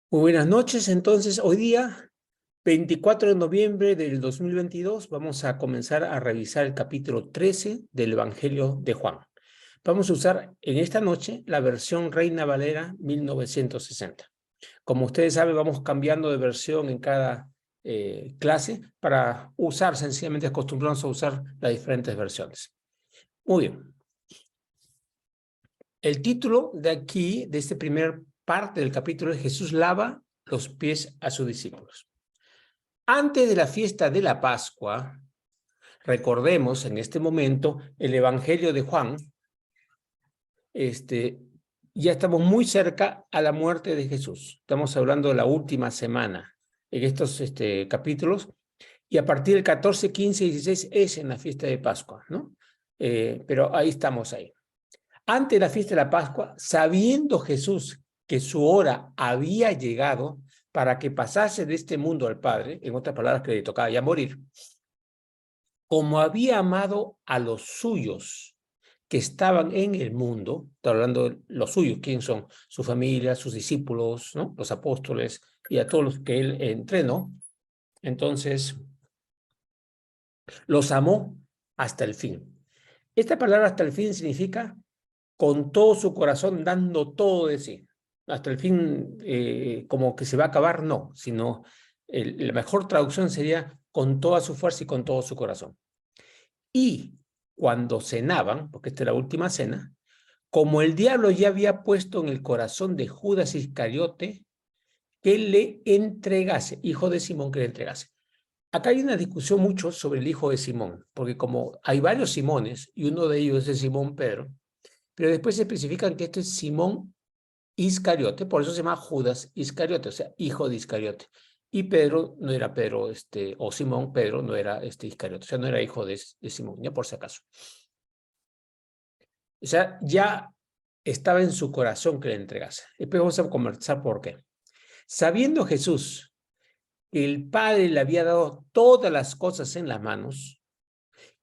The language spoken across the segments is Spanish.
Muy buenas noches. Entonces, hoy día, 24 de noviembre del 2022, vamos a comenzar a revisar el capítulo 13 del Evangelio de Juan. Vamos a usar en esta noche la versión Reina Valera 1960. Como ustedes saben, vamos cambiando de versión en cada clase para usar, sencillamente acostumbrarnos a usar las diferentes versiones. Muy bien. El título de aquí, de esta primera parte del capítulo, es Jesús lava los pies a sus discípulos. Antes de la fiesta de la Pascua, recordemos en este momento el Evangelio de Juan, ya estamos muy cerca a la muerte de Jesús. Estamos hablando de la última semana en estos capítulos, y a partir del 14, 15 y 16 es en la fiesta de Pascua, ¿no? Pero ahí estamos ahí. Antes de la fiesta de la Pascua, sabiendo Jesús que su hora había llegado para que pasase de este mundo al Padre, en otras palabras, que le tocaba ya morir, como había amado a los suyos que estaban en el mundo, está hablando de los suyos, ¿quién son? Su familia, sus discípulos, ¿no? Los apóstoles y a todos los que él entrenó. Entonces, los amó hasta el fin. Esta palabra hasta el fin significa con todo su corazón, dando todo de sí. Hasta el fin, como que se va a acabar, no, sino la mejor traducción sería con toda su fuerza y con todo su corazón. Y cuando cenaban, porque esta es la última cena, como el diablo ya había puesto en el corazón de Judas Iscariote que le entregase, hijo de Simón, que le entregase. Acá hay una discusión mucho sobre el hijo de Simón, porque como hay varios Simones, y uno de ellos es Simón Pedro, pero después se especifican que este es Simón Iscariote, por eso se llama Judas Iscariote, o sea, hijo de Iscariote. Y Pedro no era Pedro, o Simón Pedro no era Iscariote, o sea, no era hijo de Simón, ya por si acaso. O sea, ya estaba en su corazón que le entregase. Después vamos a conversar por qué. Sabiendo Jesús que el Padre le había dado todas las cosas en las manos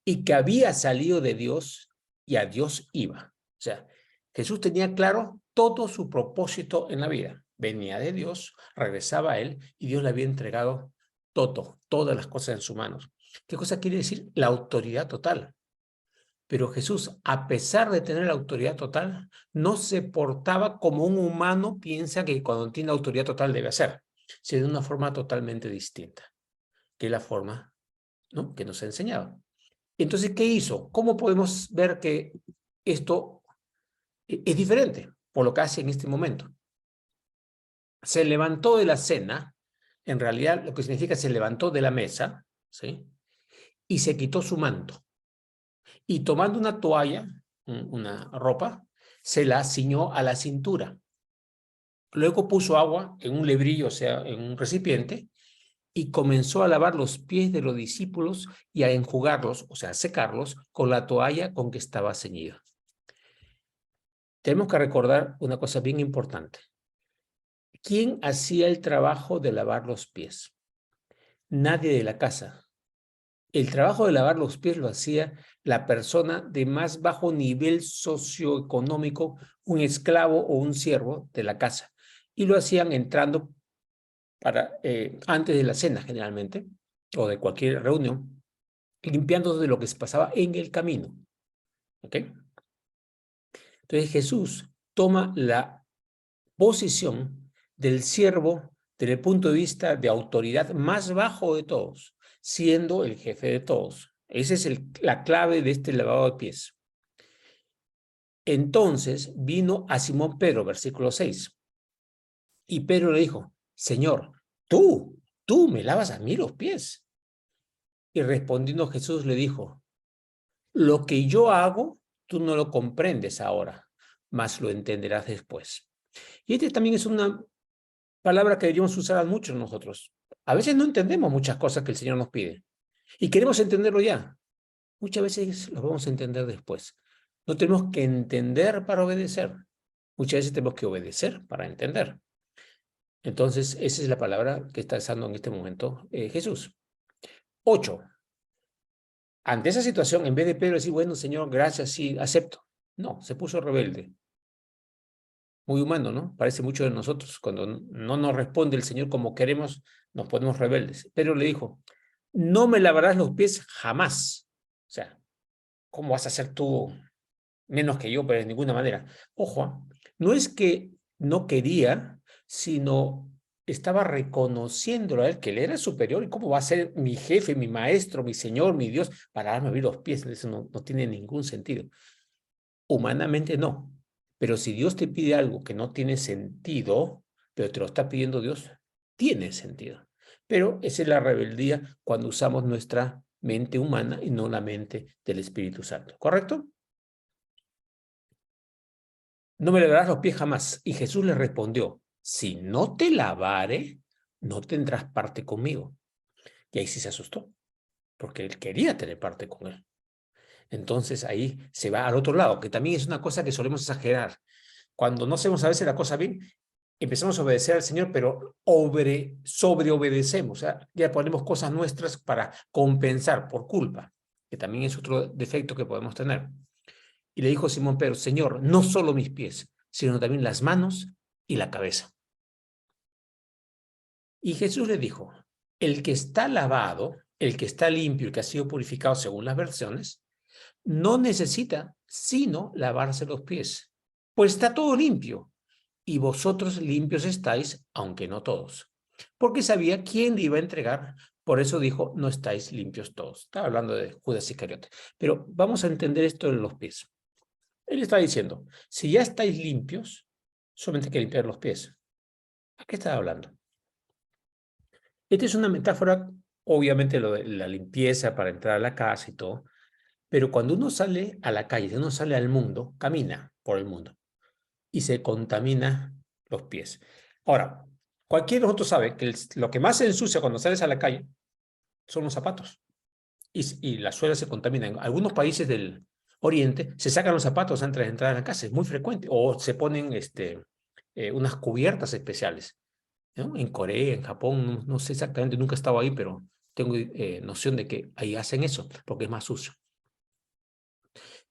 y que había salido de Dios y a Dios iba. O sea, Jesús tenía claro todo su propósito en la vida. Venía de Dios, regresaba a Él y Dios le había entregado todo, todas las cosas en sus manos. ¿Qué cosa quiere decir? La autoridad total. Pero Jesús, a pesar de tener la autoridad total, no se portaba como un humano piensa que cuando tiene autoridad total debe hacer, sino de una forma totalmente distinta, que es la forma, ¿no?, que nos ha enseñado. Entonces, ¿qué hizo? ¿Cómo podemos ver que esto es diferente por lo que hace en este momento? Se levantó de la cena, en realidad lo que significa se levantó de la mesa, ¿sí?, y se quitó su manto. Y tomando una toalla, una ropa, se la ciñó a la cintura. Luego puso agua en un lebrillo, o sea, en un recipiente, y comenzó a lavar los pies de los discípulos y a enjugarlos, o sea, a secarlos, con la toalla con que estaba ceñida. Tenemos que recordar una cosa bien importante. ¿Quién hacía el trabajo de lavar los pies? Nadie de la casa. El trabajo de lavar los pies lo hacía la persona de más bajo nivel socioeconómico, un esclavo o un siervo de la casa. Y lo hacían entrando antes de la cena generalmente, o de cualquier reunión, limpiando de lo que se pasaba en el camino. ¿Ok? Entonces Jesús toma la posición del siervo desde el punto de vista de autoridad más bajo de todos, siendo el jefe de todos. Esa es la clave de este lavado de pies. Entonces vino a Simón Pedro, versículo 6, y Pedro le dijo: Señor, tú me lavas a mí los pies. Y respondiendo Jesús le dijo: lo que yo hago, tú no lo comprendes ahora, mas lo entenderás después. Y también es una palabra que deberíamos usar mucho nosotros. A veces no entendemos muchas cosas que el Señor nos pide y queremos entenderlo ya. Muchas veces lo vamos a entender después. No tenemos que entender para obedecer. Muchas veces tenemos que obedecer para entender. Entonces, esa es la palabra que está usando en este momento Jesús. 8. Ante esa situación, en vez de Pedro decir, bueno, Señor, gracias, sí, acepto. No, se puso rebelde. muy humano, ¿no? Parece mucho de nosotros. Cuando no nos responde el Señor como queremos, nos ponemos rebeldes. Pero le dijo, no me lavarás los pies jamás. O sea, ¿cómo vas a hacer tú menos que yo? Pero de ninguna manera. Ojo, no es que no quería, sino estaba reconociéndolo a él, que él era superior. ¿Y cómo va a ser mi jefe, mi maestro, mi Señor, mi Dios, para darme a abrir los pies? Eso no tiene ningún sentido. Humanamente no. Pero si Dios te pide algo que no tiene sentido, pero te lo está pidiendo Dios, tiene sentido. Pero esa es la rebeldía cuando usamos nuestra mente humana y no la mente del Espíritu Santo. ¿Correcto? No me lavarás los pies jamás. Y Jesús le respondió, si no te lavare, no tendrás parte conmigo. Y ahí sí se asustó, porque él quería tener parte con él. Entonces ahí se va al otro lado, que también es una cosa que solemos exagerar. Cuando no hacemos a veces la cosa bien, empezamos a obedecer al Señor, pero sobreobedecemos. O sea, ya ponemos cosas nuestras para compensar por culpa, que también es otro defecto que podemos tener. Y le dijo Simón Pedro, Señor, no solo mis pies, sino también las manos y la cabeza. Y Jesús le dijo, el que está lavado, el que está limpio, el que ha sido purificado según las versiones, no necesita sino lavarse los pies, pues está todo limpio, y vosotros limpios estáis, aunque no todos. Porque sabía quién le iba a entregar, por eso dijo, no estáis limpios todos. Estaba hablando de Judas Iscariote. Pero vamos a entender esto en los pies. Él está diciendo, si ya estáis limpios, solamente hay que limpiar los pies. ¿A qué está hablando? Esta es una metáfora, obviamente, lo de la limpieza para entrar a la casa y todo, pero cuando uno sale a la calle, uno sale al mundo, camina por el mundo y se contamina los pies. Ahora, cualquiera de nosotros sabe que lo que más se ensucia cuando sales a la calle son los zapatos y la suela se contamina. En algunos países del Oriente se sacan los zapatos antes de entrar a la casa, es muy frecuente, o se ponen unas cubiertas especiales, ¿no? En Corea, en Japón, no sé exactamente, nunca he estado ahí, pero tengo noción de que ahí hacen eso, porque es más sucio.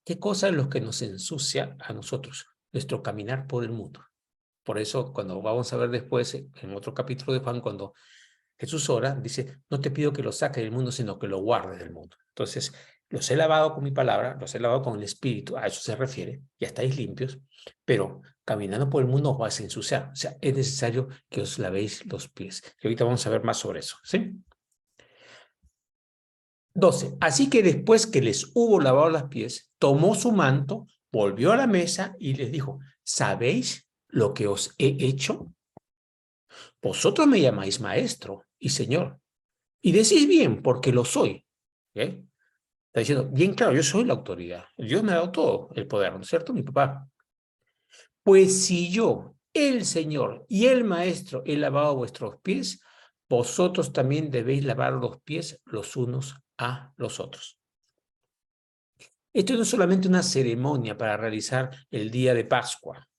¿Qué cosa es lo que nos ensucia a nosotros? Nuestro caminar por el mundo. Por eso, cuando vamos a ver después, en otro capítulo de Juan, cuando Jesús ora, dice, no te pido que los saques del mundo, sino que lo guardes del mundo. Entonces, los he lavado con mi palabra, los he lavado con el Espíritu, a eso se refiere, ya estáis limpios, pero caminando por el mundo os vais a ensuciar. O sea, es necesario que os lavéis los pies. Y ahorita vamos a ver más sobre eso, ¿sí? 12. Así que después que les hubo lavado los pies, tomó su manto, volvió a la mesa y les dijo, ¿sabéis lo que os he hecho? Vosotros me llamáis maestro y señor, y decís bien, porque lo soy. ¿Okay? Está diciendo, bien claro, yo soy la autoridad. Dios me ha dado todo el poder, ¿no es cierto? Mi papá. Pues si yo, el Señor y el Maestro, he lavado vuestros pies, vosotros también debéis lavar los pies los unos a los otros. Esto no es solamente una ceremonia para realizar el día de Pascua.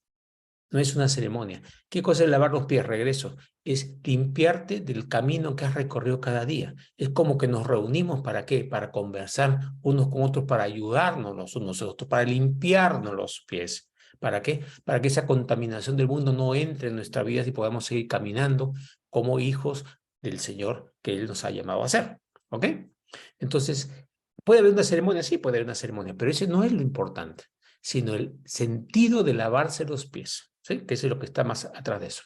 No es una ceremonia. ¿Qué cosa es lavar los pies? Regreso. Es limpiarte del camino que has recorrido cada día. Es como que nos reunimos ¿para qué? Para conversar unos con otros, para ayudarnos los unos a los otros, para limpiarnos los pies. ¿Para qué? Para que esa contaminación del mundo no entre en nuestra vida y podamos seguir caminando como hijos del Señor que Él nos ha llamado a ser. ¿Ok? Entonces, ¿puede haber una ceremonia? Sí, puede haber una ceremonia, pero ese no es lo importante, sino el sentido de lavarse los pies, ¿sí? Que eso es lo que está más atrás de eso.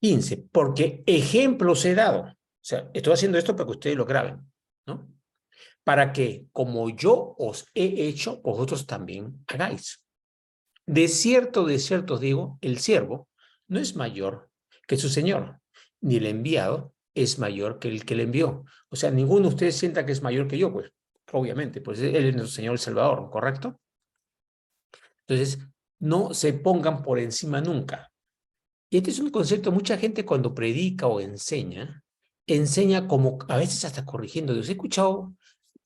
15, porque ejemplos he dado. O sea, estoy haciendo esto para que ustedes lo graben, ¿no? Para que, como yo os he hecho, vosotros también hagáis. De cierto os digo, el siervo no es mayor que su señor, ni el enviado es mayor que el que le envió. O sea, ninguno de ustedes sienta que es mayor que yo, pues, obviamente, pues él es nuestro Señor el Salvador, ¿correcto? Entonces, no se pongan por encima nunca. Y este es un concepto, mucha gente cuando predica o enseña, enseña como a veces hasta corrigiendo. Yo he escuchado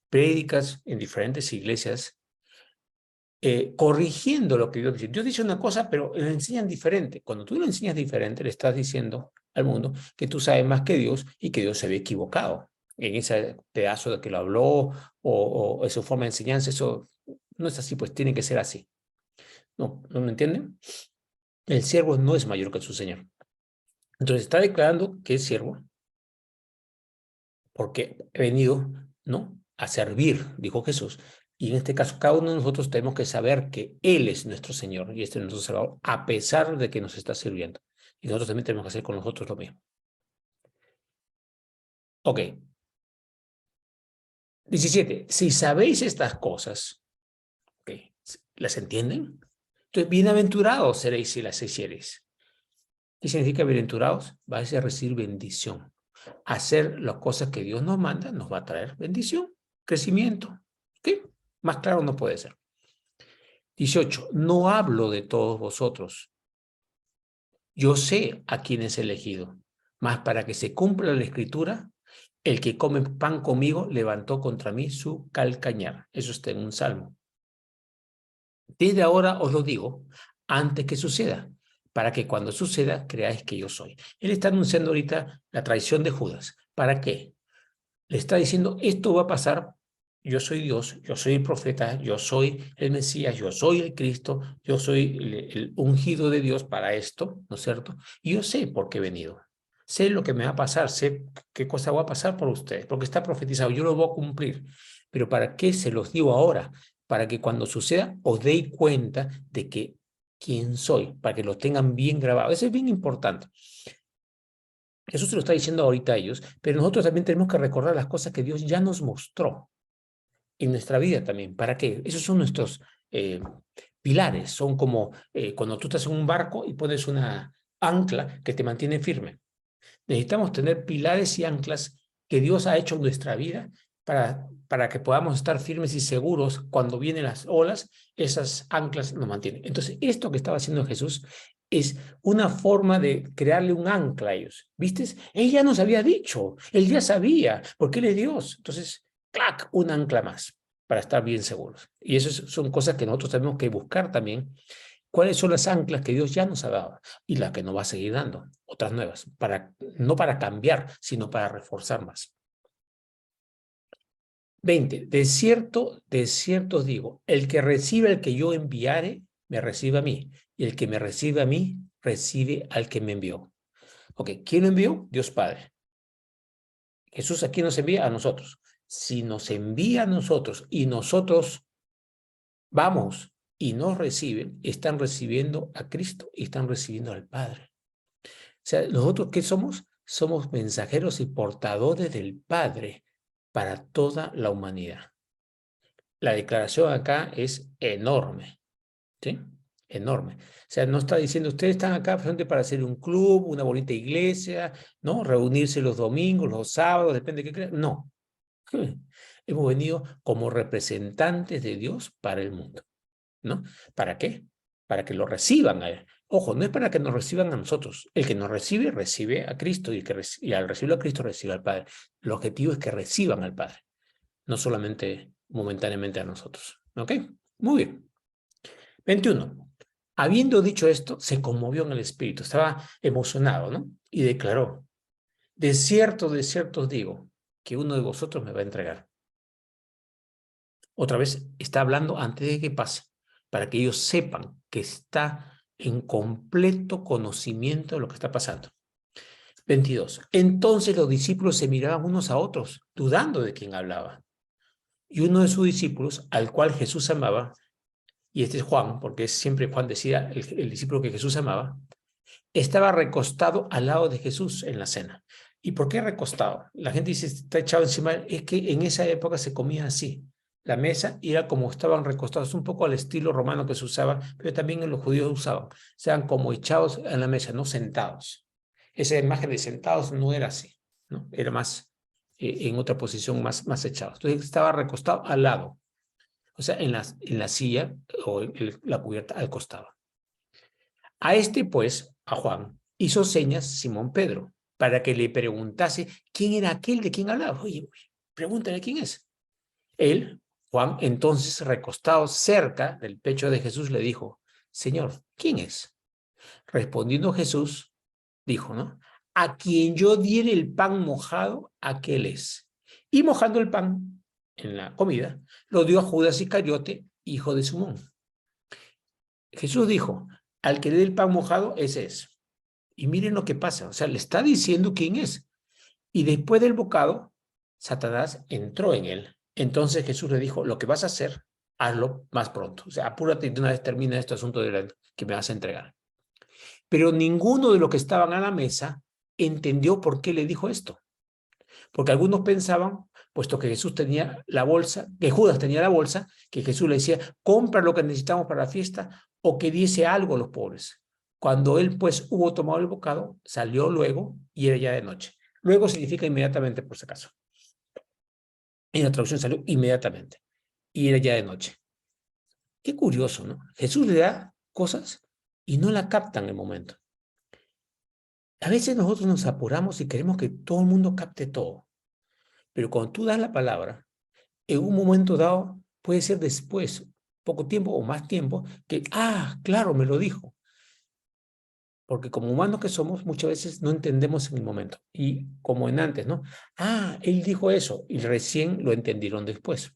prédicas en diferentes iglesias corrigiendo lo que Dios dice. Dios dice una cosa, pero lo enseñan diferente. Cuando tú lo enseñas diferente, le estás diciendo al mundo que tú sabes más que Dios y que Dios se ve equivocado en ese pedazo de que lo habló o su forma de enseñanza. Eso no es así, pues tiene que ser así. ¿No me entienden? El siervo no es mayor que su señor. Entonces está declarando que es siervo porque he venido, ¿no?, a servir, dijo Jesús. Y en este caso, cada uno de nosotros tenemos que saber que Él es nuestro Señor y este es nuestro Salvador, a pesar de que nos está sirviendo. Y nosotros también tenemos que hacer con nosotros lo mismo. Ok. 17. Si sabéis estas cosas, okay, ¿las entienden? Entonces, bienaventurados seréis si las hiciereis. ¿Qué significa bienaventurados? Vais a recibir bendición. Hacer las cosas que Dios nos manda nos va a traer bendición, crecimiento. ¿Qué? Más claro no puede ser. 18. No hablo de todos vosotros. Yo sé a quién es elegido, mas para que se cumpla la escritura, el que come pan conmigo levantó contra mí su calcañar. Eso está en un salmo. Desde ahora os lo digo, antes que suceda, para que cuando suceda creáis que yo soy. Él está anunciando ahorita la traición de Judas. ¿Para qué? Le está diciendo, esto va a pasar, yo soy Dios, yo soy el profeta, yo soy el Mesías, yo soy el Cristo, yo soy el ungido de Dios para esto, ¿no es cierto? Y yo sé por qué he venido. Sé lo que me va a pasar, sé qué cosa va a pasar por ustedes, porque está profetizado, yo lo voy a cumplir. Pero ¿para qué se los digo ahora? Para que cuando suceda os deis cuenta de que quién soy, para que lo tengan bien grabado. Eso es bien importante. Jesús se lo está diciendo ahorita a ellos, pero nosotros también tenemos que recordar las cosas que Dios ya nos mostró en nuestra vida también. ¿Para qué? Esos son nuestros pilares. Son como cuando tú estás en un barco y pones una ancla que te mantiene firme. Necesitamos tener pilares y anclas que Dios ha hecho en nuestra vida para que podamos estar firmes y seguros cuando vienen las olas, esas anclas nos mantienen. Entonces, esto que estaba haciendo Jesús es una forma de crearle un ancla a ellos. ¿Viste? Él ya nos había dicho, él ya sabía, porque él es Dios. Entonces, ¡clac!, un ancla más para estar bien seguros. Y eso son cosas que nosotros tenemos que buscar también. ¿Cuáles son las anclas que Dios ya nos ha dado y las que nos va a seguir dando? Otras nuevas, no para cambiar, sino para reforzar más. 20. De cierto os digo, el que recibe al que yo enviare, me recibe a mí. Y el que me recibe a mí, recibe al que me envió. Ok, ¿quién lo envió? Dios Padre. Jesús aquí nos envía a nosotros. Si nos envía a nosotros y nosotros vamos y nos reciben, están recibiendo a Cristo y están recibiendo al Padre. O sea, nosotros, ¿qué somos? Somos mensajeros y portadores del Padre para toda la humanidad. La declaración acá es enorme, ¿sí? Enorme. O sea, no está diciendo, ustedes están acá presentes para hacer un club, una bonita iglesia, ¿no? Reunirse los domingos, los sábados, depende de qué crean. No. Hemos venido como representantes de Dios para el mundo, ¿no? ¿Para qué? Para que lo reciban a Él. Ojo, no es para que nos reciban a nosotros. El que nos recibe, recibe a Cristo y al recibirlo a Cristo, recibe al Padre. El objetivo es que reciban al Padre, no solamente momentáneamente a nosotros. ¿Ok? Muy bien. 21. Habiendo dicho esto, se conmovió en el espíritu, estaba emocionado, ¿no? Y declaró, de cierto os digo, que uno de vosotros me va a entregar. Otra vez está hablando antes de que pase, para que ellos sepan que está en completo conocimiento de lo que está pasando. 22. Entonces los discípulos se miraban unos a otros, dudando de quién hablaba. Y uno de sus discípulos, al cual Jesús amaba, y este es Juan, porque siempre Juan decía el discípulo que Jesús amaba, estaba recostado al lado de Jesús en la cena. ¿Y por qué recostado? La gente dice, está echado encima. Es que en esa época se comía así. La mesa era como estaban recostados, un poco al estilo romano que se usaba, pero también en los judíos usaban. Sean como echados en la mesa, no sentados. Esa imagen de sentados no era así, ¿no? Era más en otra posición, más echados. Entonces estaba recostado al lado, o sea, en la silla o en la cubierta al costado. A este, pues, a Juan, hizo señas Simón Pedro para que le preguntase quién era aquel de quien hablaba. Oye, pregúntale quién es. Él, Juan, entonces recostado cerca del pecho de Jesús, le dijo, Señor, ¿quién es? Respondiendo Jesús, dijo, ¿no? A quien yo diere el pan mojado, aquel es. Y mojando el pan en la comida, lo dio a Judas Iscariote, hijo de Simón. Jesús dijo, al que le dé el pan mojado, ese es. Y miren lo que pasa, o sea, le está diciendo quién es. Y después del bocado, Satanás entró en él. Entonces Jesús le dijo, lo que vas a hacer, hazlo más pronto. O sea, apúrate y de una vez termina este asunto que me vas a entregar. Pero ninguno de los que estaban a la mesa entendió por qué le dijo esto. Porque algunos pensaban, puesto que Jesús tenía la bolsa, que Judas tenía la bolsa, que Jesús le decía, compra lo que necesitamos para la fiesta o que diese algo a los pobres. Cuando él pues hubo tomado el bocado, salió luego y era ya de noche. Luego significa inmediatamente, por si acaso. En la traducción salió inmediatamente y era ya de noche. Qué curioso, ¿no? Jesús le da cosas y no la captan en el momento. A veces nosotros nos apuramos y queremos que todo el mundo capte todo. Pero cuando tú das la palabra, en un momento dado, puede ser después, poco tiempo o más tiempo, que, claro, me lo dijo. Porque como humanos que somos, muchas veces no entendemos en el momento. Y como en antes, ¿no? Él dijo eso y recién lo entendieron después.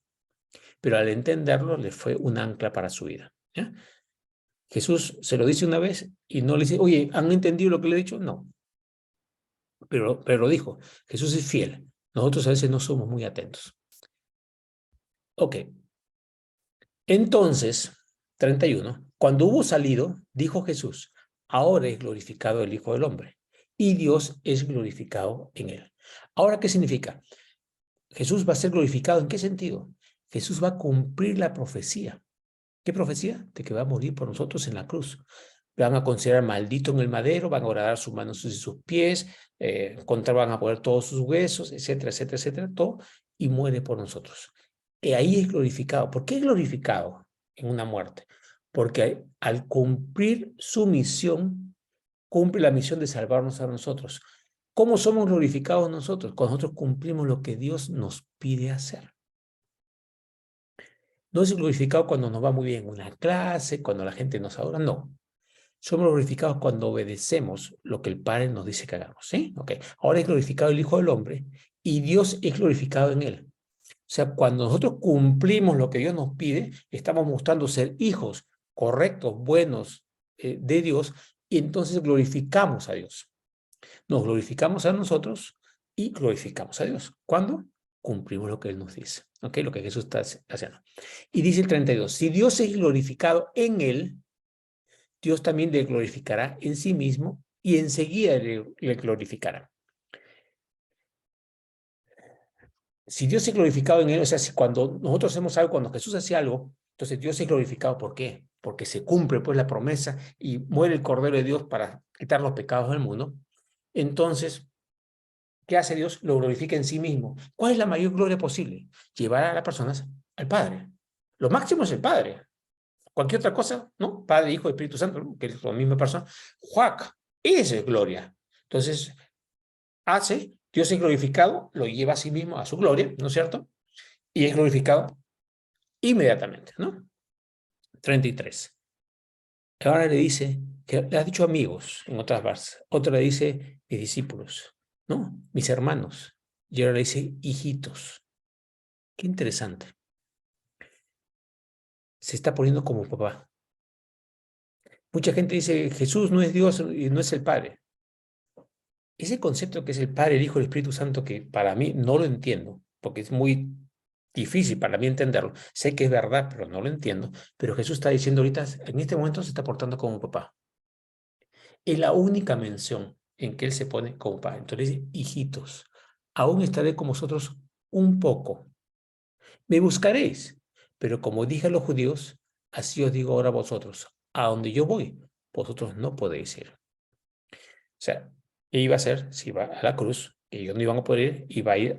Pero al entenderlo, le fue un ancla para su vida. ¿Ya? Jesús se lo dice una vez y no le dice, oye, ¿han entendido lo que le he dicho? No. Pero lo dijo. Jesús es fiel. Nosotros a veces no somos muy atentos. Ok. Entonces, 31, cuando hubo salido, dijo Jesús, ahora es glorificado el Hijo del Hombre y Dios es glorificado en él. Ahora, ¿qué significa? Jesús va a ser glorificado. ¿En qué sentido? Jesús va a cumplir la profecía. ¿Qué profecía? De que va a morir por nosotros en la cruz. Van a considerar maldito en el madero, van a horadar sus manos y sus pies, van a poner todos sus huesos, etcétera, etcétera, etcétera, todo, y muere por nosotros. Y ahí es glorificado. ¿Por qué es glorificado en una muerte? Porque al cumplir su misión, cumple la misión de salvarnos a nosotros. ¿Cómo somos glorificados nosotros? Cuando nosotros cumplimos lo que Dios nos pide hacer. No es glorificado cuando nos va muy bien en una clase, cuando la gente nos adora, no. Somos glorificados cuando obedecemos lo que el Padre nos dice que hagamos, ¿sí? Ok. Ahora es glorificado el Hijo del Hombre y Dios es glorificado en él. O sea, cuando nosotros cumplimos lo que Dios nos pide, estamos mostrando ser hijos correctos, buenos de Dios, y entonces glorificamos a Dios. Nos glorificamos a nosotros y glorificamos a Dios. ¿Cuándo? Cumplimos lo que Él nos dice, ¿ok? Lo que Jesús está haciendo. Y dice el 32, si Dios es glorificado en Él, Dios también le glorificará en sí mismo y enseguida le glorificará. Si Dios es glorificado en él, o sea, si cuando nosotros hacemos algo, cuando Jesús hace algo, entonces Dios es glorificado. ¿Por qué? Porque se cumple pues la promesa y muere el Cordero de Dios para quitar los pecados del mundo. Entonces, ¿qué hace Dios? Lo glorifica en sí mismo. ¿Cuál es la mayor gloria posible? Llevar a las personas al Padre. Lo máximo es el Padre. Cualquier otra cosa, ¿no? Padre, Hijo, Espíritu Santo, ¿no? Que es la misma persona. Juac, esa es gloria. Entonces, Dios es glorificado, lo lleva a sí mismo a su gloria, ¿no es cierto? Y es glorificado inmediatamente, ¿no? 33. Ahora le dice, que le ha dicho amigos en otras versas, otra le dice mis discípulos, ¿no? Mis hermanos. Y ahora le dice hijitos. Qué interesante. Se está poniendo como papá. Mucha gente dice, Jesús no es Dios y no es el Padre. Ese concepto que es el Padre, el Hijo y el Espíritu Santo, que para mí no lo entiendo, porque es muy difícil para mí entenderlo. Sé que es verdad, pero no lo entiendo. Pero Jesús está diciendo ahorita, en este momento se está portando como papá. Es la única mención en que él se pone como padre. Entonces dice, hijitos, aún estaré con vosotros un poco. Me buscaréis, pero como dije a los judíos, así os digo ahora a vosotros, a donde yo voy, vosotros no podéis ir. O sea, ¿qué iba a hacer si iba a la cruz? Que ellos no iban a poder ir, iba a ir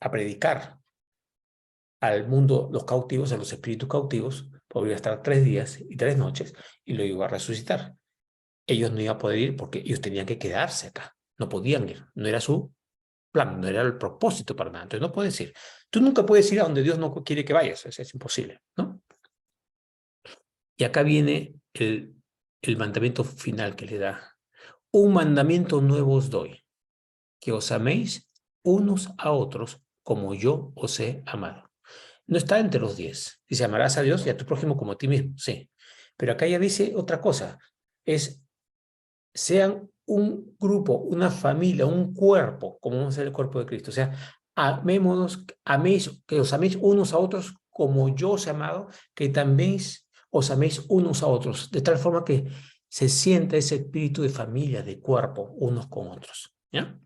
a predicar al mundo, los cautivos, a los espíritus cautivos, podría estar 3 días y 3 noches y lo iba a resucitar. Ellos no iban a poder ir porque ellos tenían que quedarse acá, no podían ir, no era su plan, no era el propósito para nada, entonces no puedes ir. Tú nunca puedes ir a donde Dios no quiere que vayas, es imposible, ¿no? Y acá viene el mandamiento final que le da. Un mandamiento nuevo os doy, que os améis unos a otros como yo os he amado. No está entre los 10. Dice, amarás a Dios y a tu prójimo como a ti mismo, sí. Pero acá ya dice otra cosa, sean un grupo, una familia, un cuerpo, como vamos a ser el cuerpo de Cristo. O sea, amémonos, que os améis unos a otros como yo os he amado, que también os améis unos a otros, de tal forma que se sienta ese espíritu de familia, de cuerpo, unos con otros. ¿Ya?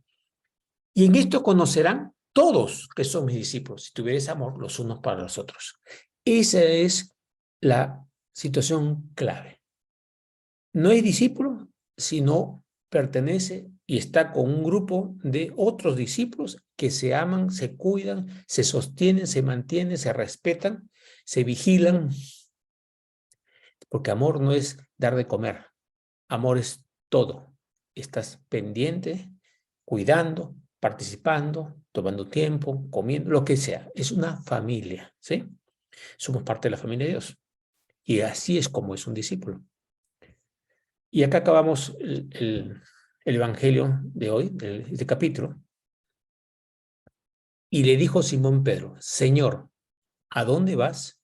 Y en esto conocerán todos que son mis discípulos, si tuvierais amor los unos para los otros. Esa es la situación clave. No es discípulo, sino pertenece y está con un grupo de otros discípulos que se aman, se cuidan, se sostienen, se mantienen, se respetan, se vigilan, porque amor no es dar de comer, amor es todo. Estás pendiente, cuidando, participando, tomando tiempo, comiendo, lo que sea. Es una familia, ¿sí? Somos parte de la familia de Dios. Y así es como es un discípulo. Y acá acabamos el evangelio de hoy, de este capítulo. Y le dijo Simón Pedro, Señor, ¿a dónde vas?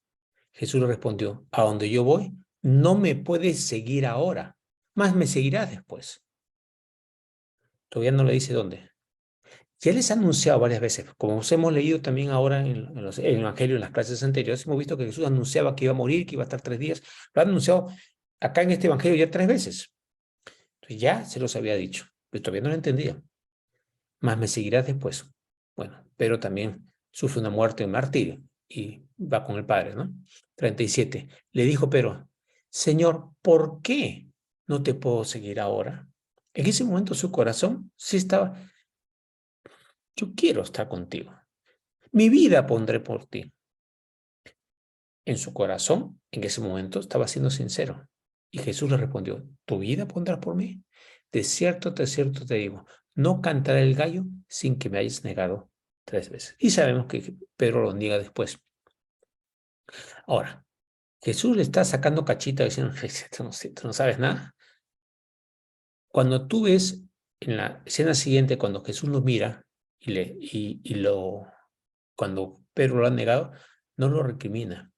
Jesús le respondió, a donde yo voy, no me puedes seguir ahora, más me seguirás después. Todavía no le dice dónde. Ya les ha anunciado varias veces, como os hemos leído también ahora en el evangelio, en las clases anteriores, hemos visto que Jesús anunciaba que iba a morir, que iba a estar 3 días. Lo ha anunciado acá en este evangelio ya 3 veces. Entonces ya se los había dicho, pero todavía no lo entendía. Más me seguirás después. Bueno, pero también sufre una muerte, un martirio, y va con el Padre, ¿no? 37. Le dijo Pedro, Señor, ¿por qué no te puedo seguir ahora? En ese momento su corazón sí estaba, yo quiero estar contigo. Mi vida pondré por ti. En su corazón, en ese momento, estaba siendo sincero. Y Jesús le respondió, ¿tu vida pondrás por mí? De cierto te digo, no cantará el gallo sin que me hayas negado 3 veces. Y sabemos que Pedro lo niega después. Ahora, Jesús le está sacando cachita diciendo, tú no sabes nada. Cuando tú ves en la escena siguiente, cuando Jesús lo mira cuando Pedro lo ha negado, no lo recrimina.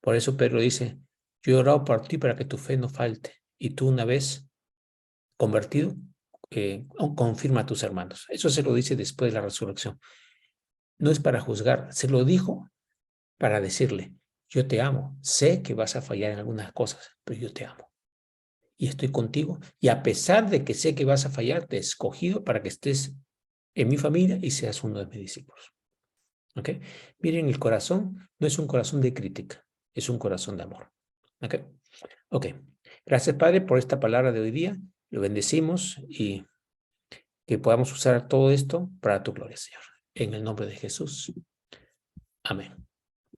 Por eso Pedro dice, yo he orado por ti para que tu fe no falte. Y tú una vez convertido, confirma a tus hermanos. Eso se lo dice después de la resurrección. No es para juzgar, se lo dijo para decirle, yo te amo, sé que vas a fallar en algunas cosas, pero yo te amo. Y estoy contigo. Y a pesar de que sé que vas a fallar, te he escogido para que estés en mi familia y seas uno de mis discípulos. ¿Ok? Miren, el corazón no es un corazón de crítica, es un corazón de amor. ¿Ok? Ok. Gracias, Padre, por esta palabra de hoy día. Lo bendecimos y que podamos usar todo esto para tu gloria, Señor. En el nombre de Jesús. Amén.